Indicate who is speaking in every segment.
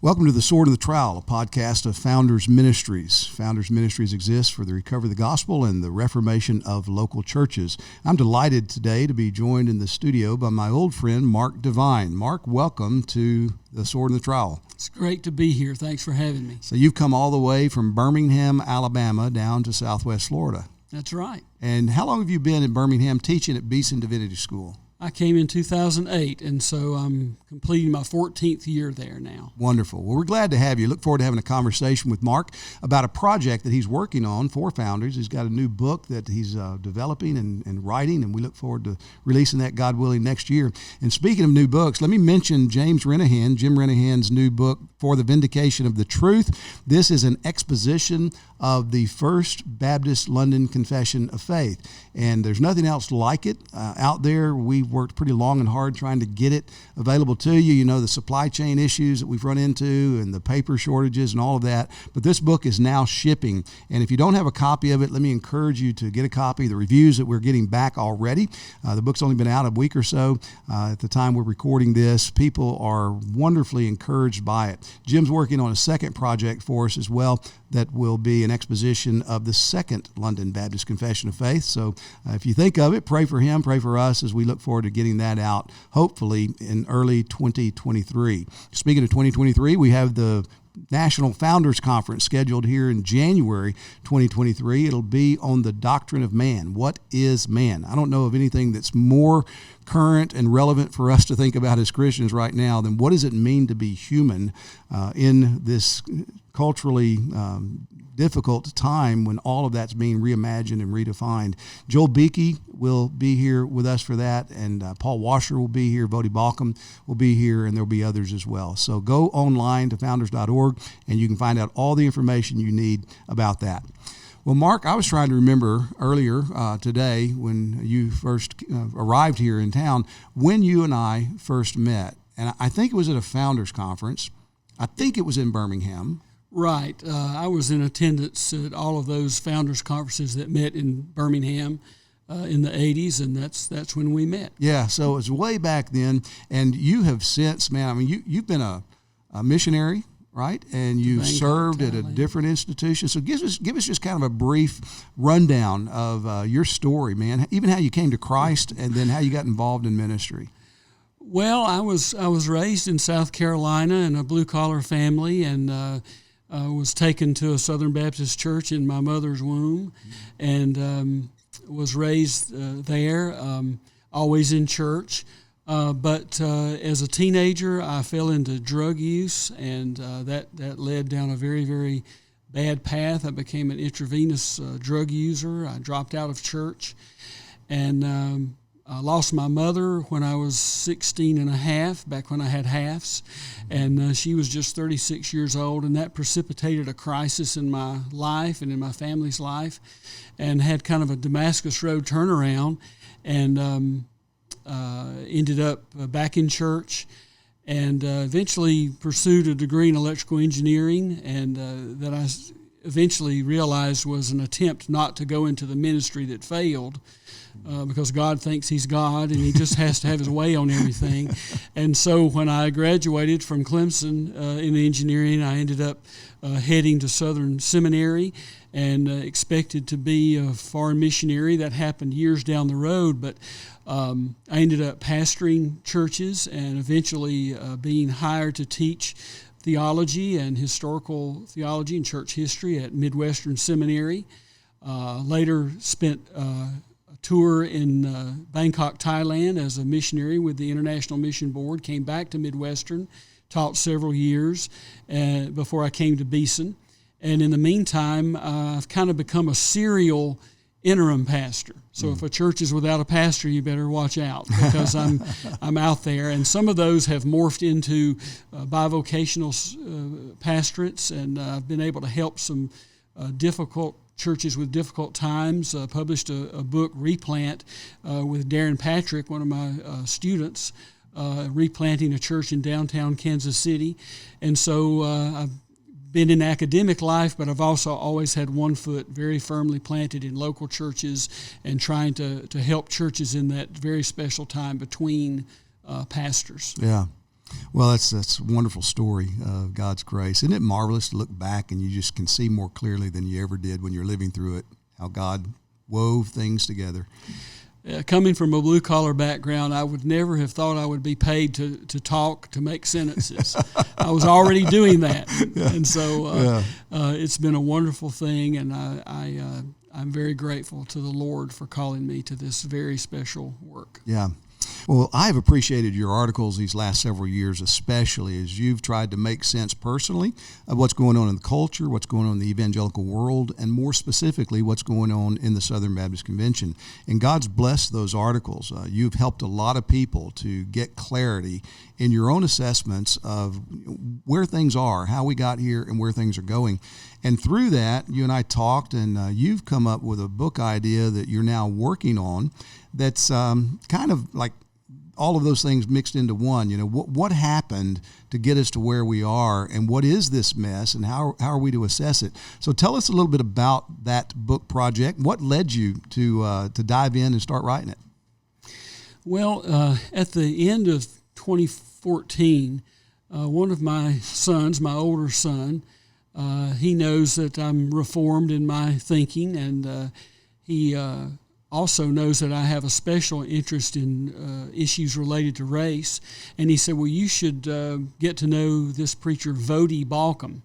Speaker 1: Welcome to the Sword and The Trowel, a podcast of Founders Ministries. Founders Ministries exists for the recovery of the gospel and the reformation of local churches. I'm delighted today to be joined in the studio by my old friend, Mark DeVine. Mark, welcome to the Sword and The Trowel.
Speaker 2: It's great to be here. Thanks for having me.
Speaker 1: So you've come all the way from Birmingham, Alabama, down to Southwest Florida.
Speaker 2: That's right.
Speaker 1: And how long have you been in Birmingham teaching at Beeson Divinity School?
Speaker 2: I came in 2008, and so I'm completing my 14th year there now.
Speaker 1: Wonderful. Well, we're glad to have you. Look forward to having a conversation with Mark about a project that he's working on for Founders. He's got a new book that he's developing and writing, and we look forward to releasing that, God willing, next year. And speaking of new books, let me mention Jim Renahan's new book, For the Vindication of the Truth. This is an exposition of the First Baptist London Confession of Faith, and there's nothing else like it out there. We've worked pretty long and hard trying to get it available to you. You know, the supply chain issues that we've run into and the paper shortages and all of that. But this book is now shipping. And if you don't have a copy of it, let me encourage you to get a copy. The reviews that we're getting back already, the book's only been out a week or so at the time we're recording this. People are wonderfully encouraged by it. Jim's working on a second project for us as well that will be an exposition of the Second London Baptist Confession of Faith. So if you think of it, pray for him, pray for us as we look forward to getting that out, hopefully in early 2023. Speaking of 2023, we have the National Founders Conference scheduled here in January 2023. It'll be on the doctrine of man. What is man? I don't know of anything that's more current and relevant for us to think about as Christians right now than what does it mean to be human in this culturally difficult time when all of that's being reimagined and redefined. Joel Beeke will be here with us for that, and Paul Washer will be here, Bodie Balcom will be here, and there'll be others as well. So go online to founders.org, and you can find out all the information you need about that. Well, Mark, I was trying to remember earlier today when you first arrived here in town, when you and I first met, and I think it was at a Founders Conference. I think it was in Birmingham.
Speaker 2: Right. I was in attendance at all of those Founders Conferences that met in Birmingham in the 80s, and that's when we met.
Speaker 1: Yeah, so it was way back then, and you have since, man, I mean, you've been a missionary, right? And you've served at a different institution. So give us just kind of a brief rundown of your story, man, even how you came to Christ and then how you got involved in ministry.
Speaker 2: Well, I was raised in South Carolina in a blue-collar family, and was taken to a Southern Baptist church in my mother's womb, and was raised there, always in church. But as a teenager, I fell into drug use, and that led down a very, very bad path. I became an intravenous drug user. I dropped out of church, and I lost my mother when I was 16 and a half, back when I had halves, and she was just 36 years old, and that precipitated a crisis in my life and in my family's life, and had kind of a Damascus Road turnaround, and ended up back in church, and eventually pursued a degree in electrical engineering, and that I eventually realized was an attempt not to go into the ministry that failed, because God thinks he's God and he just has to have his way on everything. And so when I graduated from Clemson in engineering, I ended up heading to Southern Seminary and expected to be a foreign missionary. That happened years down the road, but I ended up pastoring churches and eventually being hired to teach theology and historical theology and church history at Midwestern Seminary. Later spent a tour in Bangkok, Thailand as a missionary with the International Mission Board, came back to Midwestern, taught several years before I came to Beeson. And in the meantime, I've kind of become a serial interim pastor. So if a church is without a pastor, you better watch out, because I'm out there. And some of those have morphed into bivocational pastorates, and I've been able to help some difficult churches with difficult times. Published a book, Replant, with Darren Patrick, one of my students, replanting a church in downtown Kansas City. And so I've been in academic life, but I've also always had one foot very firmly planted in local churches and trying to help churches in that very special time between pastors.
Speaker 1: Yeah. Well, that's a wonderful story of God's grace. Isn't it marvelous to look back and you just can see more clearly than you ever did when you're living through it, how God wove things together?
Speaker 2: Coming from a blue-collar background, I would never have thought I would be paid to talk, to make sentences. I was already doing that. Yeah. And so it's been a wonderful thing, and I'm very grateful to the Lord for calling me to this very special work.
Speaker 1: Yeah. Well, I've appreciated your articles these last several years, especially as you've tried to make sense personally of what's going on in the culture, what's going on in the evangelical world, and more specifically, what's going on in the Southern Baptist Convention. And God's blessed those articles. You've helped a lot of people to get clarity in your own assessments of where things are, how we got here, and where things are going. And through that, you and I talked, and you've come up with a book idea that you're now working on that's kind of like all of those things mixed into one. You know, what happened to get us to where we are, and what is this mess, and how are we to assess it? So tell us a little bit about that book project. What led you to dive in and start writing it?
Speaker 2: Well, at the end of 2014, one of my sons, my older son, he knows that I'm reformed in my thinking, and he also knows that I have a special interest in issues related to race. And he said, well, you should get to know this preacher, Vodi Balcom.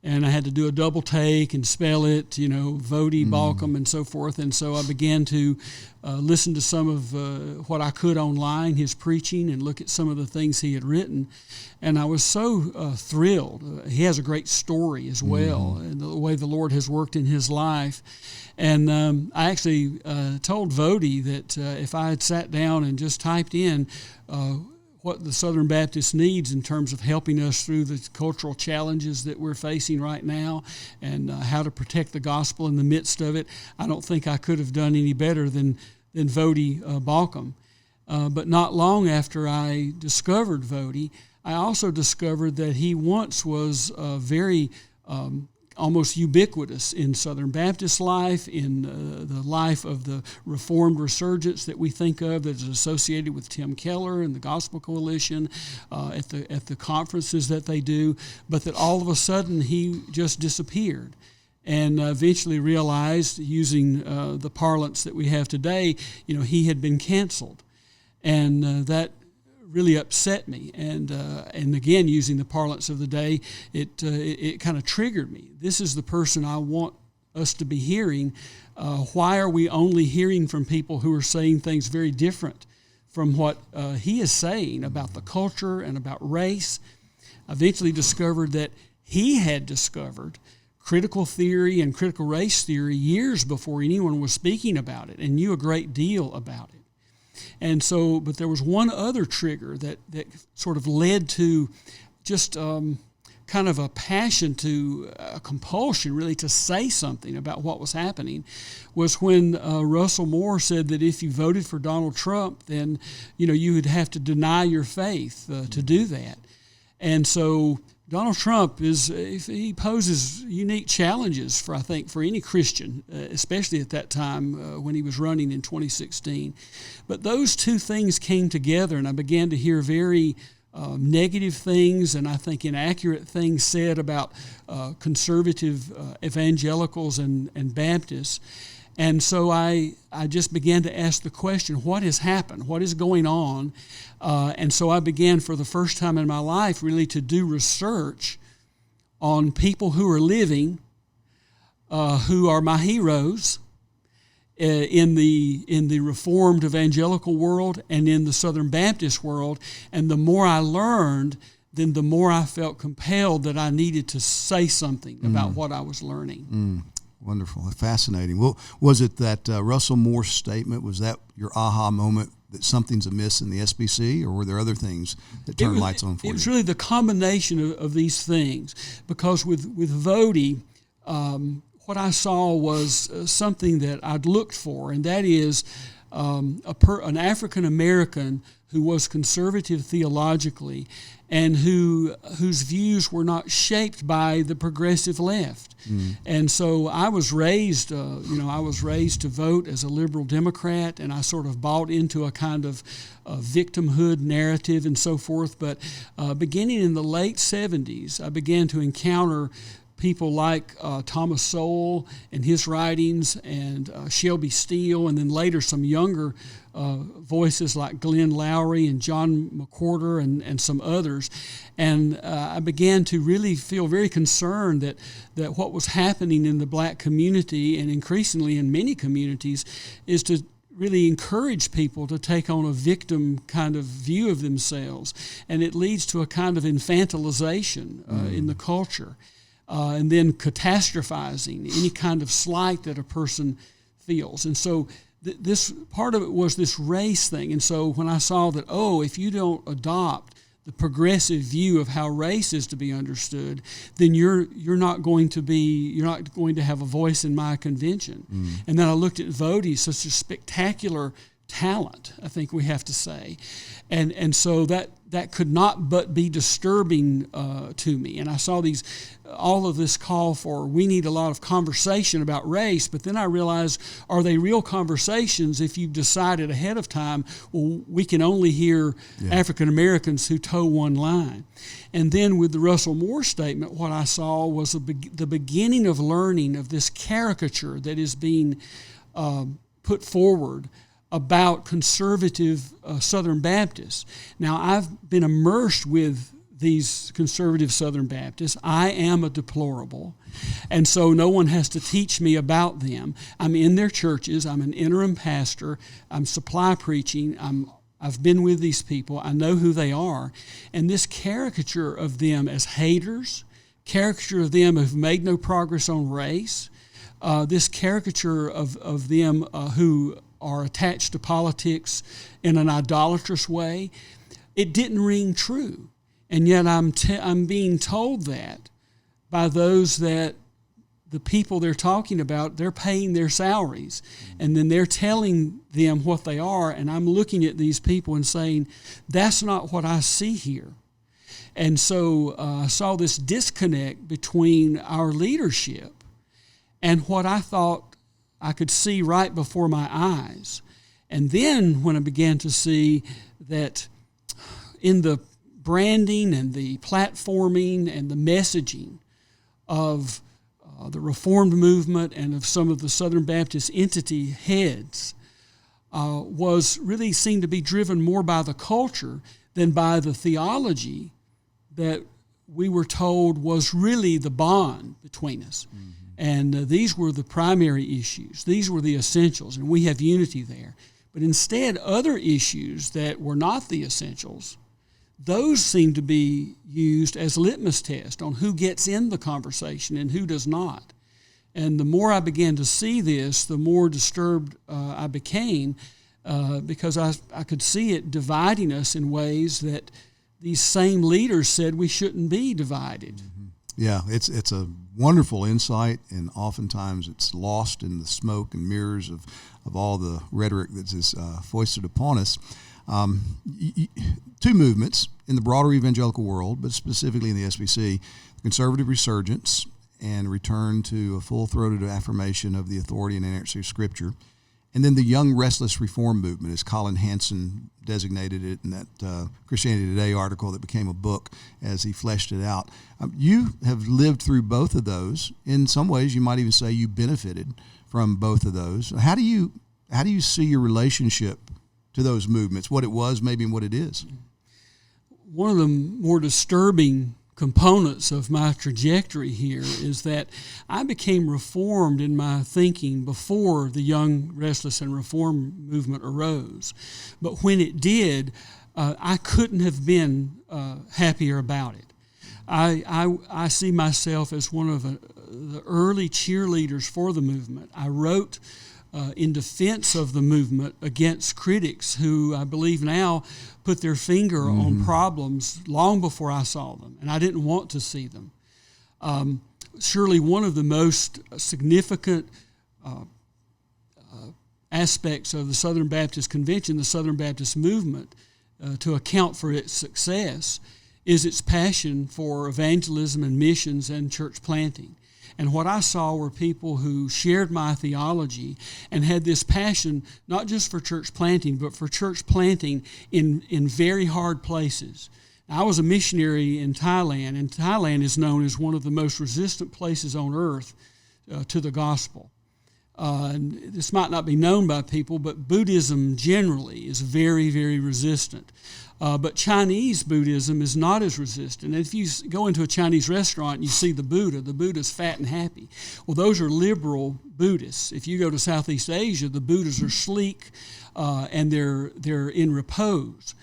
Speaker 2: And I had to do a double take and spell it, Vodi Balcom and so forth. And so I began to listen to some of what I could online, his preaching, and look at some of the things he had written. And I was so thrilled. He has a great story as well, and the way the Lord has worked in his life. And I actually told Vodi that if I had sat down and just typed in what the Southern Baptist needs in terms of helping us through the cultural challenges that we're facing right now, and how to protect the gospel in the midst of it, I don't think I could have done any better than Vodi Balcom. But not long after I discovered Vodi, I also discovered that he once was very almost ubiquitous in Southern Baptist life, in the life of the Reformed Resurgence that we think of that is associated with Tim Keller and the Gospel Coalition at the conferences that they do, but that all of a sudden he just disappeared. And eventually realized, using the parlance that we have today, he had been canceled. And that really upset me, and again, using the parlance of the day, it kind of triggered me. This is the person I want us to be hearing. Why are we only hearing from people who are saying things very different from what he is saying about the culture and about race? I eventually discovered that he had discovered critical theory and critical race theory years before anyone was speaking about it, and knew a great deal about it. And so, but there was one other trigger that sort of led to just kind of a passion, to a compulsion really to say something about what was happening, was when Russell Moore said that if you voted for Donald Trump, then you would have to deny your faith to do that. And so Donald Trump he poses unique challenges for any Christian, especially at that time when he was running in 2016. But those two things came together, and I began to hear very negative things, and I think inaccurate things said about conservative evangelicals and Baptists. And so I just began to ask the question, what has happened? What is going on? And so I began for the first time in my life really to do research on people who are living, who are my heroes in the Reformed evangelical world and in the Southern Baptist world. And the more I learned, then the more I felt compelled that I needed to say something about what I was learning.
Speaker 1: Wonderful. Fascinating. Well, was it that Russell Moore's statement, was that your aha moment that something's amiss in the SBC, or were there other things that turned lights on for you?
Speaker 2: It was really the combination of these things, because with Vodi, what I saw was something that I'd looked for, and that is an African American who was conservative theologically and whose views were not shaped by the progressive left. And so I was raised, to vote as a liberal Democrat, and I sort of bought into a kind of victimhood narrative and so forth. But beginning in the late 70s, I began to encounter people like Thomas Sowell and his writings, and Shelby Steele, and then later some younger voices like Glenn Lowry and John McWhorter and some others. And I began to really feel very concerned that what was happening in the black community, and increasingly in many communities, is to really encourage people to take on a victim kind of view of themselves. And it leads to a kind of infantilization in the culture. And then catastrophizing any kind of slight that a person feels. And so this part of it was this race thing. And so when I saw that, if you don't adopt the progressive view of how race is to be understood, then you're not going to have a voice in my convention. And then I looked at Vody, such a spectacular talent, I think we have to say. And so that could not but be disturbing to me. And I saw all of this call for, we need a lot of conversation about race, but then I realized, are they real conversations if you've decided ahead of time, well, we can only hear African Americans who toe one line? And then with the Russell Moore statement, what I saw was the beginning of learning of this caricature that is being put forward about conservative Southern Baptists. Now, I've been immersed with these conservative Southern Baptists. I am a deplorable, and so no one has to teach me about them. I'm in their churches. I'm an interim pastor. I'm supply preaching. I've been with these people. I know who they are. And this caricature of them as haters, caricature of them who've made no progress on race, this caricature of them who are attached to politics in an idolatrous way, it didn't ring true. And yet I'm being told that by those that the people they're talking about, they're paying their salaries, and then they're telling them what they are, and I'm looking at these people and saying, that's not what I see here. And so I saw this disconnect between our leadership and what I thought I could see right before my eyes. And then when I began to see that in the branding and the platforming and the messaging of the Reformed movement and of some of the Southern Baptist entity heads was really seemed to be driven more by the culture than by the theology that we were told was really the bond between us. Mm-hmm. And these were the primary issues. These were the essentials, and we have unity there. But instead, other issues that were not the essentials, those seem to be used as litmus test on who gets in the conversation and who does not. And the more I began to see this, the more disturbed I became because I could see it dividing us in ways that these same leaders said we shouldn't be divided.
Speaker 1: Mm-hmm. Yeah, it's a wonderful insight, and oftentimes it's lost in the smoke and mirrors of all the rhetoric that is foisted upon us. Two movements in the broader evangelical world, but specifically in the SBC, the conservative resurgence and return to a full-throated affirmation of the authority and inerrancy of Scripture, and then the young restless reform movement, as Colin Hansen designated it in that Christianity Today article that became a book as he fleshed it out. You have lived through both of those. In some ways, you might even say you benefited from both of those. How do you see your relationship to those movements, what it was maybe and what it is?
Speaker 2: One of the more disturbing components of my trajectory here is that I became reformed in my thinking before the young, restless, and reform movement arose. But when it did, I couldn't have been happier about it. I see myself as one of the early cheerleaders for the movement. I wrote in defense of the movement against critics who I believe now put their finger mm-hmm. on problems long before I saw them, and I didn't want to see them. Surely one of the most significant aspects of the Southern Baptist Convention, the Southern Baptist movement, to account for its success is its passion for evangelism and missions and church planting. And what I saw were people who shared my theology and had this passion not just for church planting, but for church planting in very hard places. I was a missionary in Thailand, and Thailand is known as one of the most resistant places on earth to the gospel. And this might not be known by people, but Buddhism generally is very, very resistant. But Chinese Buddhism is not as resistant. And if you go into a Chinese restaurant and you see the Buddha's fat and happy. Well, those are liberal Buddhists. If you go to Southeast Asia, the Buddhas are sleek and they're in repose.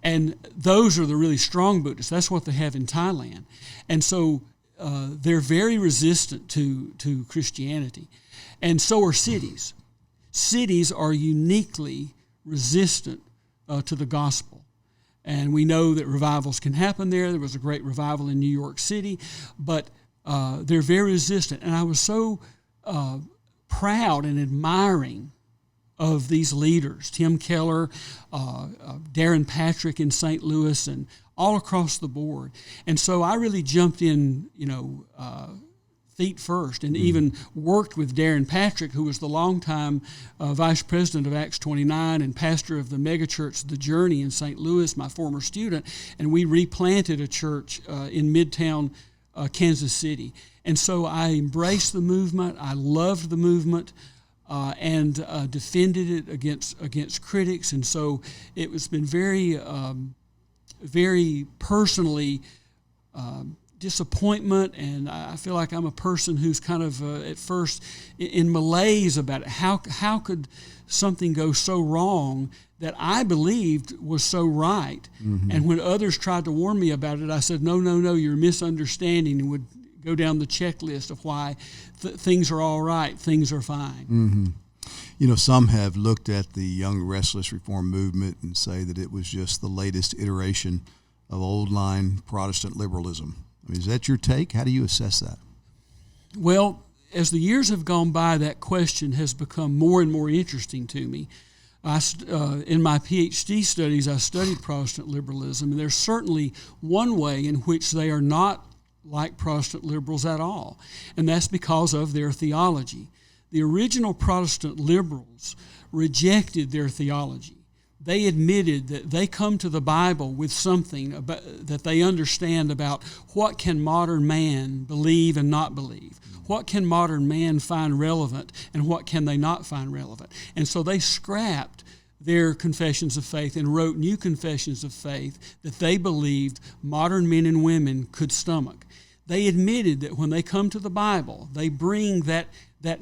Speaker 2: And those are the really strong Buddhists. That's what they have in Thailand. And so they're very resistant to Christianity. And so are cities. Cities are uniquely resistant to the gospel. And we know that revivals can happen there. There was a great revival in New York City, but they're very resistant. And I was so proud and admiring of these leaders, Tim Keller, Darren Patrick in St. Louis, and all across the board. And so I really jumped in, feet first, and even worked with Darren Patrick, who was the longtime vice president of Acts 29 and pastor of the megachurch The Journey in St. Louis, my former student, and we replanted a church in Midtown Kansas City. And so I embraced the movement. I loved the movement and defended it against critics. And so it was been very, very personally disappointment, and I feel like I'm a person who's kind of at first in malaise about it. How could something go so wrong that I believed was so right? Mm-hmm. And when others tried to warn me about it, I said, no, you're misunderstanding, and would go down the checklist of why things are all right, things are fine.
Speaker 1: Mm-hmm. Some have looked at the Young Restless Reform movement and say that it was just the latest iteration of oldline Protestant liberalism. Is that your take? How do you assess that?
Speaker 2: Well, as the years have gone by, that question has become more and more interesting to me. In my PhD studies, I studied Protestant liberalism, and there's certainly one way in which they are not like Protestant liberals at all, and that's because of their theology. The original Protestant liberals rejected their theology. They admitted that they come to the Bible with something that they understand about what can modern man believe and not believe. What can modern man find relevant and what can they not find relevant? And so they scrapped their confessions of faith and wrote new confessions of faith that they believed modern men and women could stomach. They admitted that when they come to the Bible, they bring that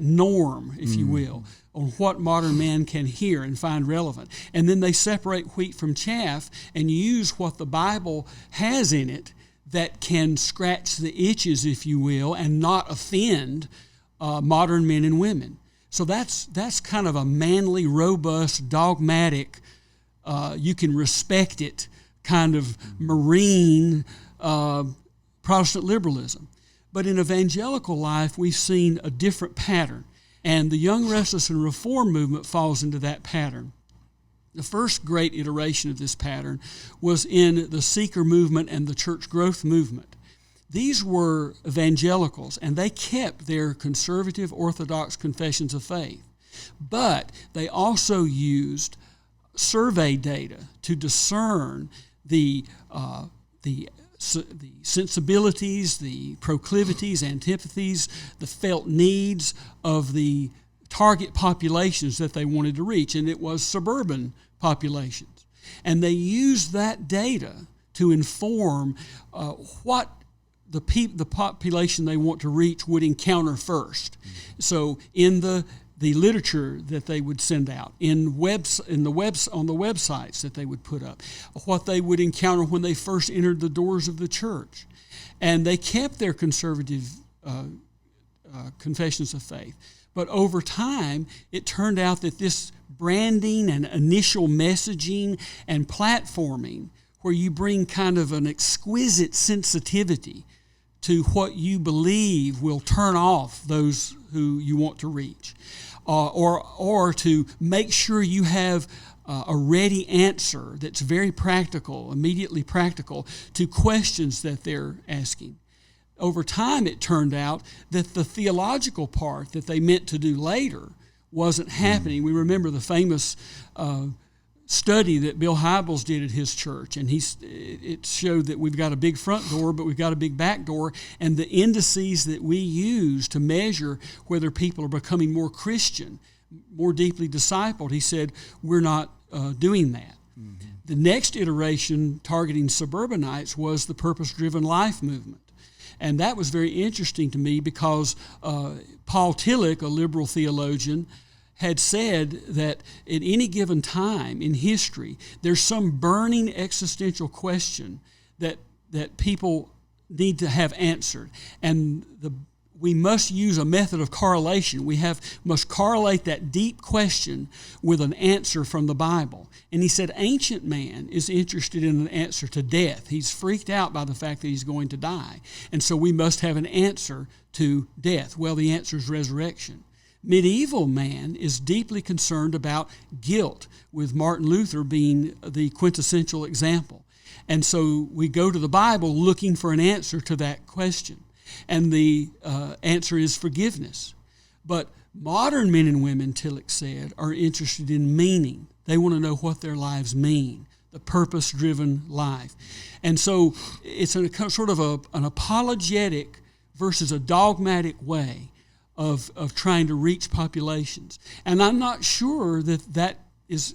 Speaker 2: norm, if you will, on what modern man can hear and find relevant. And then they separate wheat from chaff and use what the Bible has in it that can scratch the itches, if you will, and not offend modern men and women. So that's kind of a manly, robust, dogmatic, you can respect it, kind of marine Protestant liberalism. But in evangelical life, we've seen a different pattern, and the Young Restless and Reform movement falls into that pattern. The first great iteration of this pattern was in the Seeker movement and the church growth movement. These were evangelicals, and they kept their conservative Orthodox confessions of faith. But they also used survey data to discern the sensibilities, the proclivities, antipathies, the felt needs of the target populations that they wanted to reach, and it was suburban populations. And they used that data to inform what the population they want to reach would encounter first. So in the literature that they would send out, on the websites that they would put up, what they would encounter when they first entered the doors of the church. And they kept their conservative confessions of faith. But over time, it turned out that this branding and initial messaging and platforming, where you bring kind of an exquisite sensitivity to what you believe will turn off those who you want to reach, or to make sure you have a ready answer that's very practical, immediately practical, to questions that they're asking. Over time, it turned out that the theological part that they meant to do later wasn't happening. We remember the famous study that Bill Hybels did at his church, and it showed that we've got a big front door, but we've got a big back door, and the indices that we use to measure whether people are becoming more Christian, more deeply discipled, he said, we're not doing that. Mm-hmm. The next iteration targeting suburbanites was the Purpose-Driven Life movement. And that was very interesting to me because Paul Tillich, a liberal theologian, had said that at any given time in history, there's some burning existential question that people need to have answered. And we must use a method of correlation. We must correlate that deep question with an answer from the Bible. And he said ancient man is interested in an answer to death. He's freaked out by the fact that he's going to die. And so we must have an answer to death. Well, the answer is resurrection. Medieval man is deeply concerned about guilt, with Martin Luther being the quintessential example. And so we go to the Bible looking for an answer to that question. And the answer is forgiveness. But modern men and women, Tillich said, are interested in meaning. They want to know what their lives mean, the purpose-driven life. And so it's sort of an apologetic versus a dogmatic way of trying to reach populations. And I'm not sure that is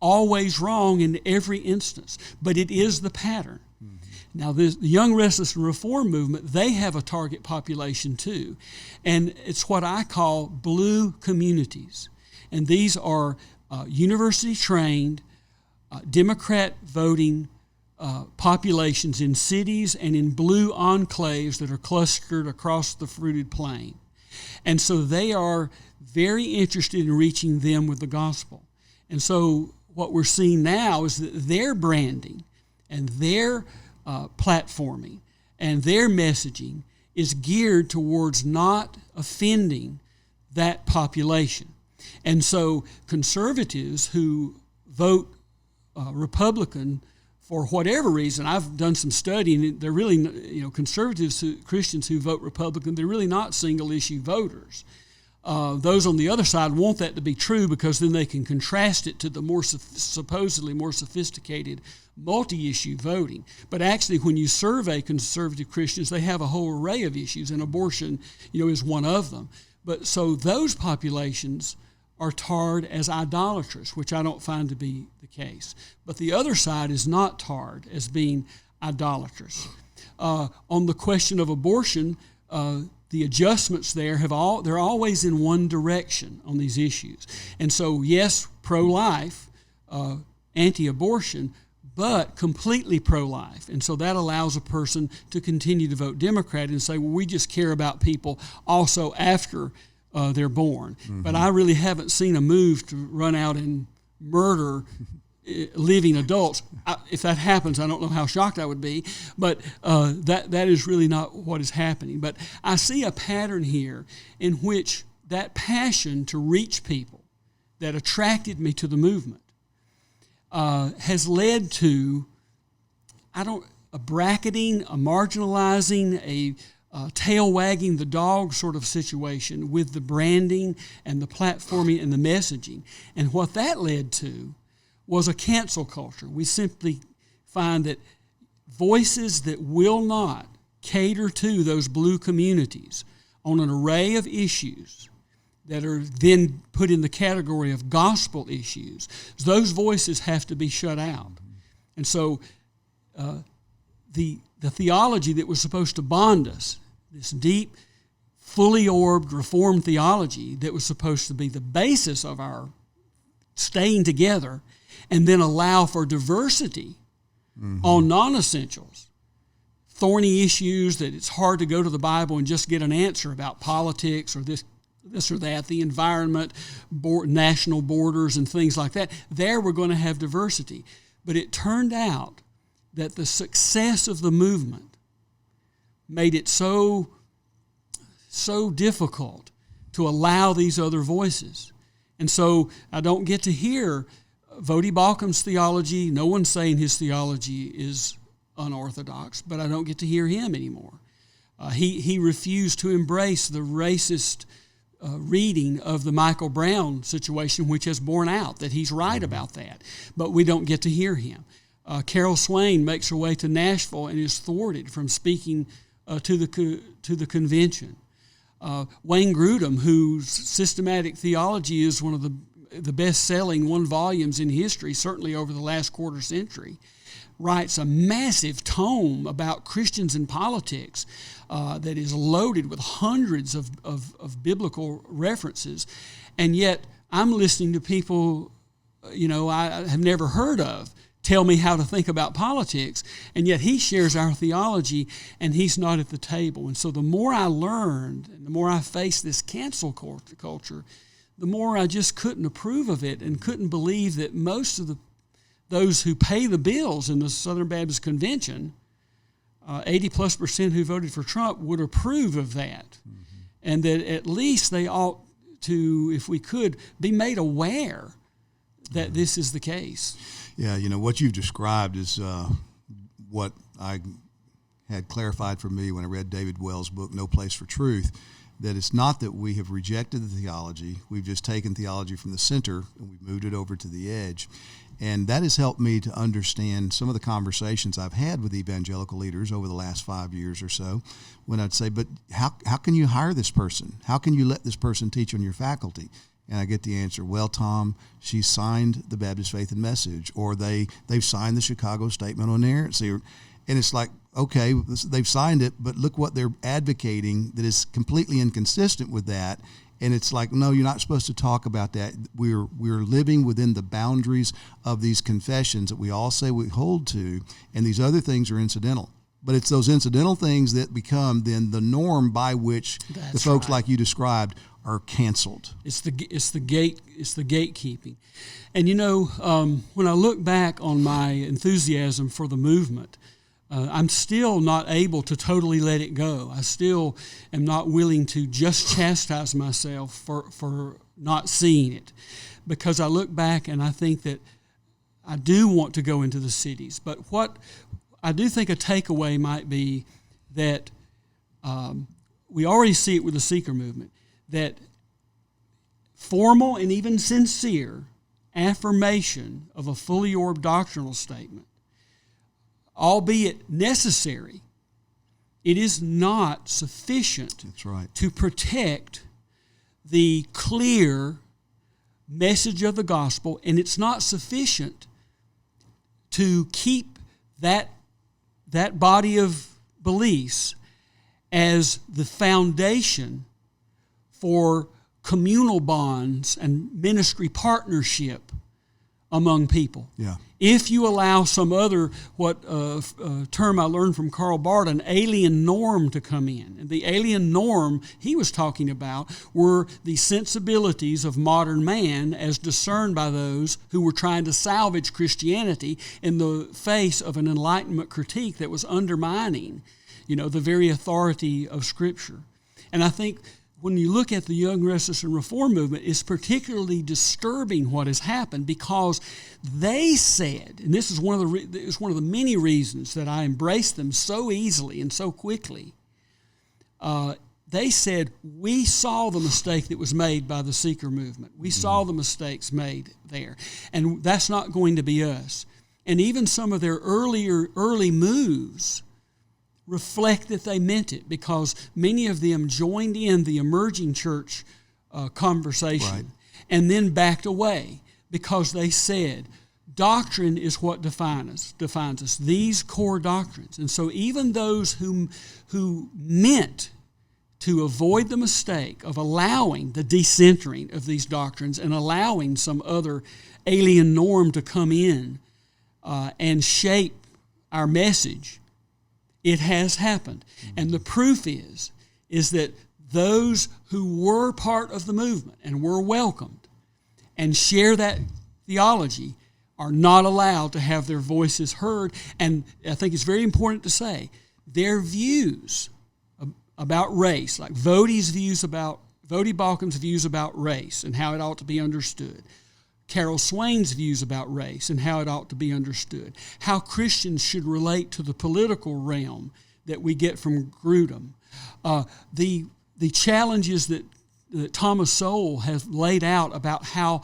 Speaker 2: always wrong in every instance, but it is the pattern. Mm-hmm. Now, the Young, Restless, and Reform movement, they have a target population too, and it's what I call blue communities. And these are university-trained, Democrat voting populations in cities and in blue enclaves that are clustered across the fruited plain. And so they are very interested in reaching them with the gospel. And so what we're seeing now is that their branding and their platforming and their messaging is geared towards not offending that population. And so conservatives who vote Republican for whatever reason, I've done some studying, they're really, conservatives, Christians who vote Republican, they're really not single-issue voters. Those on the other side want that to be true because then they can contrast it to the supposedly more sophisticated multi-issue voting. But actually, when you survey conservative Christians, they have a whole array of issues, and abortion, is one of them. But so those populations are tarred as idolatrous, which I don't find to be the case. But the other side is not tarred as being idolatrous. On the question of abortion, the adjustments there they're always in one direction on these issues. And so, yes, pro-life, anti-abortion, but completely pro-life. And so that allows a person to continue to vote Democrat and say, well, we just care about people also after they're born. Mm-hmm. But I really haven't seen a move to run out and murder living adults. If that happens, I don't know how shocked I would be, but that is really not what is happening. But I see a pattern here in which that passion to reach people that attracted me to the movement has led to a bracketing, a marginalizing, a tail wagging the dog sort of situation with the branding and the platforming and the messaging. And what that led to was a cancel culture. We simply find that voices that will not cater to those blue communities on an array of issues that are then put in the category of gospel issues, those voices have to be shut out. And so the theology that was supposed to bond us, this deep, fully orbed Reformed theology that was supposed to be the basis of our staying together and then allow for diversity on non-essentials, thorny issues that it's hard to go to the Bible and just get an answer about politics or this or that, the environment, national borders and things like that. There we're going to have diversity. But it turned out that the success of the movement made it so difficult to allow these other voices. And so I don't get to hear Voddie Baucham's theology. No one's saying his theology is unorthodox, but I don't get to hear him anymore. He refused to embrace the racist reading of the Michael Brown situation, which has borne out that he's right about that. But we don't get to hear him. Carol Swain makes her way to Nashville and is thwarted from speaking to the convention. Wayne Grudem, whose systematic theology is one of the best-selling volumes in history, certainly over the last quarter century, writes a massive tome about Christians and politics that is loaded with hundreds of biblical references. And yet I'm listening to people, I have never heard of tell me how to think about politics, and yet he shares our theology, and he's not at the table. And so the more I learned, and the more I faced this cancel culture, the more I just couldn't approve of it and couldn't believe that most of those who pay the bills in the Southern Baptist Convention, 80+% who voted for Trump, would approve of that. Mm-hmm. And that at least they ought to, if we could, be made aware that this is the case.
Speaker 1: Yeah, what you've described is what I had clarified for me when I read David Wells' book, No Place for Truth, that it's not that we have rejected the theology, we've just taken theology from the center and we've moved it over to the edge. And that has helped me to understand some of the conversations I've had with evangelical leaders over the last 5 years or so, when I'd say, but how can you hire this person? How can you let this person teach on your faculty? And I get the answer, well, Tom, she signed the Baptist Faith and Message, or they've signed the Chicago Statement on Inerrancy. And it's like, okay, they've signed it, but look what they're advocating that is completely inconsistent with that. And it's like, no, you're not supposed to talk about that. We're living within the boundaries of these confessions that we all say we hold to, and these other things are incidental. But it's those incidental things that become then the norm by which the folks like you described are canceled.
Speaker 2: It's the gatekeeping. And when I look back on my enthusiasm for the movement, I'm still not able to totally let it go. I still am not willing to just chastise myself for not seeing it, because I look back and I think that I do want to go into the cities. But what I do think a takeaway might be that we already see it with the seeker movement, that formal and even sincere affirmation of a fully orbed doctrinal statement, albeit necessary, it is not sufficient to protect the clear message of the gospel, and it's not sufficient to keep that body of beliefs as the foundation for communal bonds and ministry partnership among people.
Speaker 1: Yeah.
Speaker 2: If you allow some other, term I learned from Karl Barth, an alien norm to come in. And the alien norm he was talking about were the sensibilities of modern man as discerned by those who were trying to salvage Christianity in the face of an Enlightenment critique that was undermining, the very authority of Scripture. And I think when you look at the Young, Restless, and Reform movement, it's particularly disturbing what has happened, because they said, and this is one of the many reasons that I embraced them so easily and so quickly. They said, we saw the mistake that was made by the seeker movement. We saw the mistakes made there, and that's not going to be us. And even some of their early moves reflect that they meant it, because many of them joined in the emerging church conversation and then backed away, because they said doctrine is what defines us, these core doctrines. And so even those who meant to avoid the mistake of allowing the decentering of these doctrines and allowing some other alien norm to come in and shape our message, it has happened. And the proof is that those who were part of the movement and were welcomed and share that theology are not allowed to have their voices heard. And I think it's very important to say their views about race, like Voddie's views about Vody Balcom's views about race and how it ought to be understood, Carol Swain's views about race and how it ought to be understood, how Christians should relate to the political realm that we get from Grudem, the challenges that Thomas Sowell has laid out about how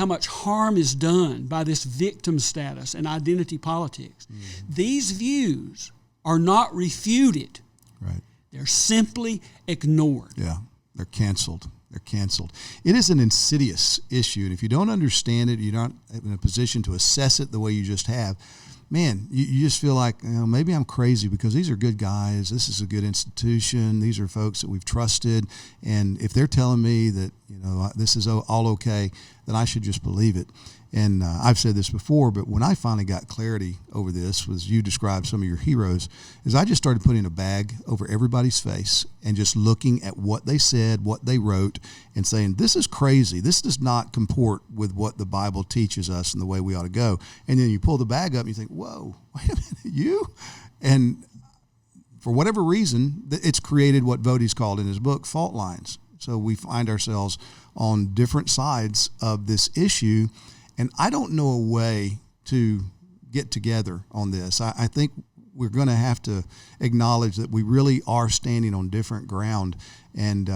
Speaker 2: much harm is done by this victim status and identity politics. Mm-hmm. These views are not refuted.
Speaker 1: Right.
Speaker 2: They're simply ignored.
Speaker 1: Yeah, they're canceled. They're canceled. It is an insidious issue, and if you don't understand it, you're not in a position to assess it the way you just have, man, you just feel like, maybe I'm crazy because these are good guys. This is a good institution. These are folks that we've trusted. And if they're telling me that, this is all okay, then I should just believe it. And I've said this before, but when I finally got clarity over this, was you described some of your heroes, is I just started putting a bag over everybody's face and just looking at what they said, what they wrote, and saying, this is crazy. This does not comport with what the Bible teaches us and the way we ought to go. And then you pull the bag up and you think, whoa, wait a minute, you? And for whatever reason, it's created what Vody's called in his book, fault lines. So we find ourselves on different sides of this issue. And I don't know a way to get together on this. I think we're going to have to acknowledge that we really are standing on different ground. And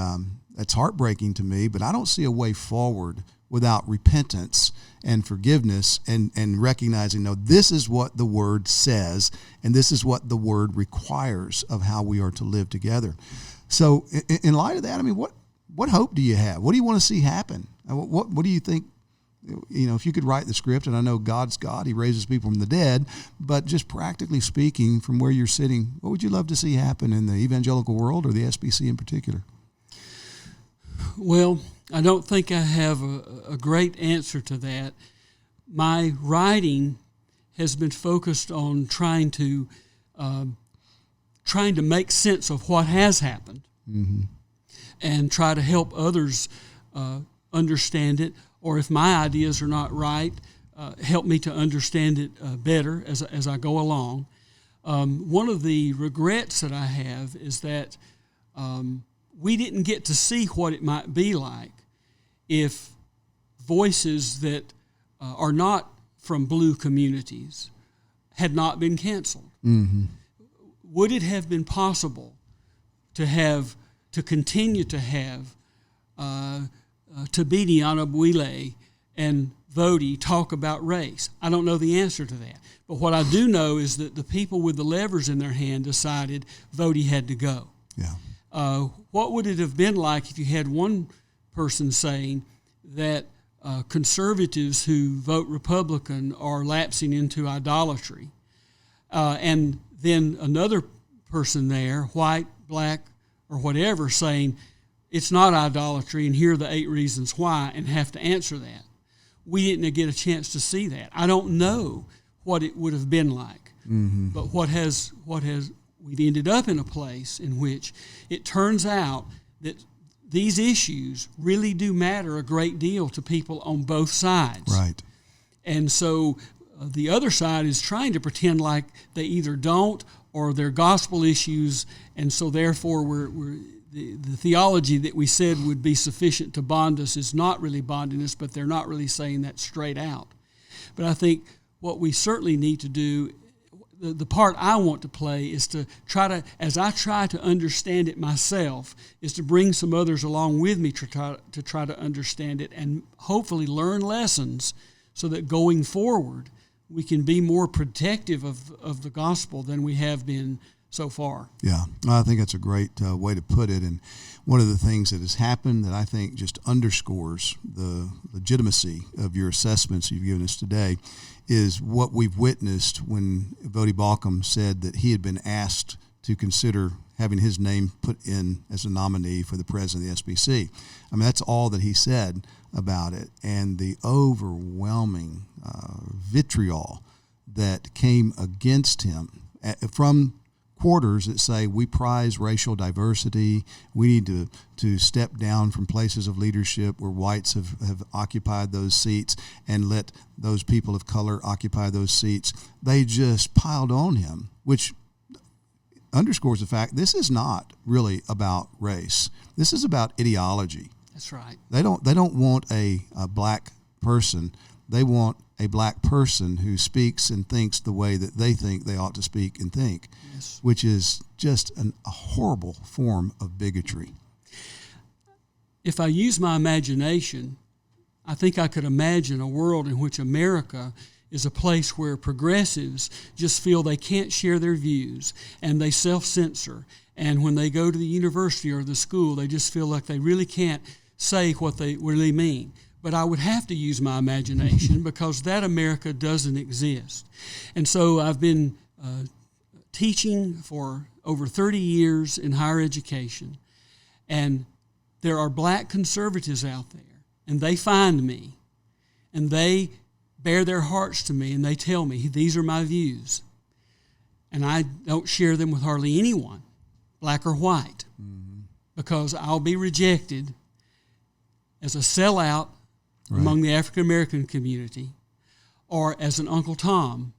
Speaker 1: that's heartbreaking to me, but I don't see a way forward without repentance and forgiveness and recognizing, no, this is what the Word says, and this is what the Word requires of how we are to live together. So in light of that, I mean, what hope do you have? What do you want to see happen? What do you think? If you could write the script, and I know God's God, He raises people from the dead, but just practically speaking, from where you're sitting, what would you love to see happen in the evangelical world or the SBC in particular?
Speaker 2: Well, I don't think I have a great answer to that. My writing has been focused on trying to make sense of what has happened, mm-hmm. and try to help others understand it. Or if my ideas are not right, help me to understand it better as I go along. One of the regrets that I have is that we didn't get to see what it might be like if voices that are not from blue communities had not been canceled. Mm-hmm. Would it have been possible to continue to have Tabidi Anabwile and Vody talk about race? I don't know the answer to that. But what I do know is that the people with the levers in their hand decided Vody had to go. Yeah. What would it have been like if you had one person saying that conservatives who vote Republican are lapsing into idolatry, and then another person there, white, black, or whatever, saying it's not idolatry, and here are the 8 reasons why, and have to answer that. We didn't get a chance to see that. I don't know what it would have been like, mm-hmm. but we've ended up in a place in which it turns out that these issues really do matter a great deal to people on both sides. Right. And so the other side is trying to pretend like they either don't or they're gospel issues, and so therefore the theology that we said would be sufficient to bond us is not really bonding us, but they're not really saying that straight out. But I think what we certainly need to do, the part I want to play is to as I try to understand it myself, is to bring some others along with me to try to understand it and hopefully learn lessons so that going forward we can be more protective of the gospel than we have been so far. Yeah,
Speaker 1: I think that's a great way to put it. And one of the things that has happened that I think just underscores the legitimacy of your assessments you've given us today is what we've witnessed when Vody Balcom said that he had been asked to consider having his name put in as a nominee for the president of the SBC. I mean, that's all that he said about it. And the overwhelming vitriol that came against him from quarters that say we prize racial diversity, we need to step down from places of leadership where whites have occupied those seats and let those people of color occupy those seats. They just piled on him, which underscores the fact this is not really about race. This is about ideology.
Speaker 2: That's right.
Speaker 1: They don't want a black person. They want a black person who speaks and thinks the way that they think they ought to speak and think,
Speaker 2: yes.
Speaker 1: which is just a horrible form of bigotry.
Speaker 2: If I use my imagination, I think I could imagine a world in which America is a place where progressives just feel they can't share their views and they self-censor. And when they go to the university or the school, they just feel like they really can't say what they really mean. But I would have to use my imagination because that America doesn't exist. And so I've been teaching for over 30 years in higher education, and there are black conservatives out there, and they find me, and they bare their hearts to me, and they tell me, these are my views. And I don't share them with hardly anyone, black or white, because I'll be rejected as a sellout among the African American community, or as an Uncle Tom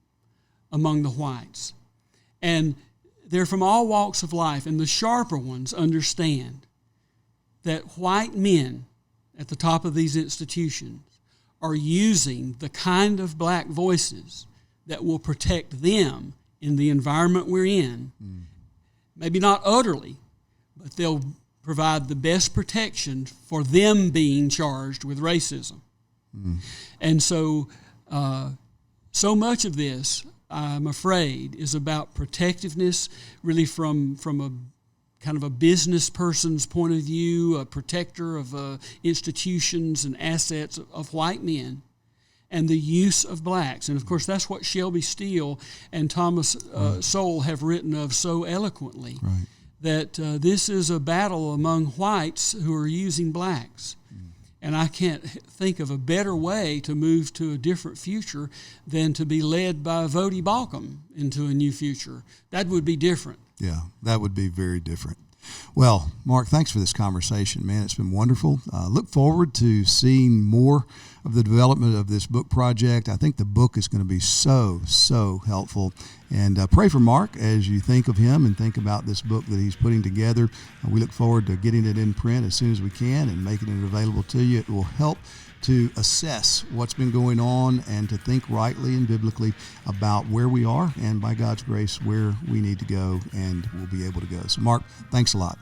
Speaker 2: among the whites. And they're from all walks of life, and the sharper ones understand that white men at the top of these institutions are using the kind of black voices that will protect them in the environment we're in. Maybe not utterly, but they'll provide the best protection for them being charged with racism. And so, so much of this, I'm afraid, is about protectiveness, really from a kind of a business person's point of view, a protector of institutions and assets of white men, and the use of blacks. And of course, that's what Shelby Steele and Thomas Sowell have written of so eloquently.
Speaker 1: Right.
Speaker 2: That this is a battle among whites who are using blacks. And I can't think of a better way to move to a different future than to be led by Vodi Balcom into a new future. That would be different.
Speaker 1: Yeah, that would be very different. Well, Mark, thanks for this conversation, man. It's been wonderful. Look forward to seeing more of the development of this book project. I think the book is going to be so helpful. And pray for Mark as you think of him and think about this book that he's putting together. We look forward to getting it in print as soon as we can and making it available to you. It will help to assess what's been going on and to think rightly and biblically about where we are and, by God's grace, where we need to go and we'll be able to go. So, Mark, thanks a lot.